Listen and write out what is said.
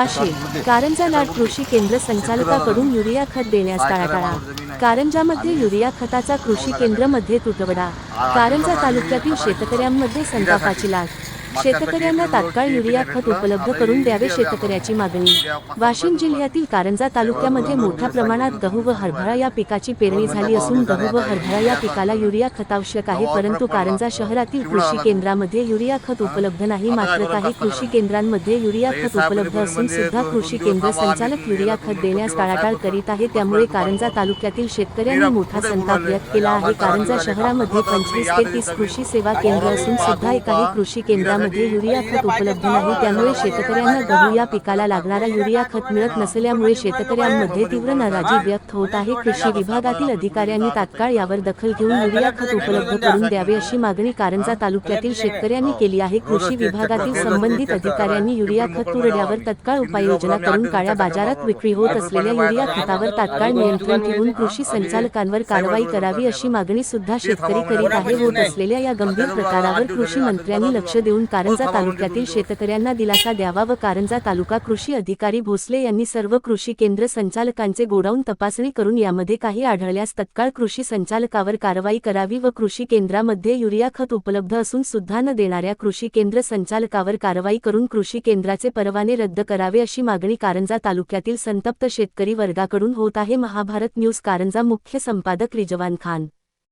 वाशिम कारंजा लाड कृषी केंद्र संचालकाकडून युरिया खत देण्यास टाळाटाळ। कारंजामध्ये युरिया खताचा कृषी केंद्रामध्ये तुटवडा। कारंजा तालुक्यातील शेतकऱ्यांमध्ये संतापाची लाट। शेतकऱ्यांना तात्काळ युरिया खत उपलब्ध करून द्यावे शेतकऱ्याची मागणी। वाशिम जिल्ह्यातील कारंजा तालुक्यामध्ये मोठ्या प्रमाणात गहू व हरभरा या पिकाची पेरणी झाली असून गहू व हरभरा या पिकाला युरिया खत आवश्यक आहे, परंतु कारंजा शहरातील कृषी केंद्रामध्ये युरिया खत उपलब्ध नाही। मात्र काही कृषी केंद्रांमध्ये युरिया खत उपलब्ध असून सुद्धा कृषी केंद्र संचालक युरिया खत देण्यास टाळाटाळ करीत आहे, त्यामुळे कारंजा तालुक्यातील शेतकऱ्यांनी मोठा संताप व्यक्त केला आहे। कारंजा शहरामध्ये 25 ते 30 कृषी सेवा केंद्र असून सुद्धा एकाही कृषी केंद्रामध्ये युरिया खत उपलब्ध नाही, त्यामुळे शेतकऱ्यांना गहू या पिकाला लागणारा युरिया खत मिळत नसल्यामुळे शेतकऱ्यांमध्ये तीव्र नाराजी व्यक्त होत आहे। कृषी विभागातील अधिकाऱ्यांनी तात्काळ यावर दखल घेऊन युरिया खत उपलब्ध करून द्यावे अशी मागणी कारंजा तालुक्यातील शेतकऱ्यांनी केली आहे। कृषी विभागातील संबंधित अधिकाऱ्यांनी युरिया खत तुरड्यावर तत्काळ उपाययोजना करून काळ्या बाजारात विक्री होत असलेल्या युरिया खतावर तात्काळ नियंत्रण ठेवून कृषी संचालकांवर कारवाई करावी अशी मागणी सुद्धा शेतकरी करीत आहे। होत असलेल्या या गंभीर प्रकारावर कृषी मंत्र्यांनी लक्ष देऊन कारंजा तालुक्यातील शेतकऱ्यांना दिलासा द्यावा व कारंजा तालुका कृषी अधिकारी भोसले यांनी सर्व कृषी केंद्र संचालकांचे गोडाऊन तपासणी करून यामध्ये काही आढळल्यास तत्काळ कृषी संचालकावर कारवाई करावी व कृषी केंद्रामध्ये युरिया खत उपलब्ध असून सुद्धा न देणाऱ्या कृषी केंद्र संचालकावर कारवाई करून कृषी केंद्राचे परवाने रद्द करावे अशी मागणी कारंजा तालुक्यातील संतप्त शेतकरी वर्गाकडून होत आहे। महाभारत न्यूज कारंजा मुख्य संपादक रिजवान खान।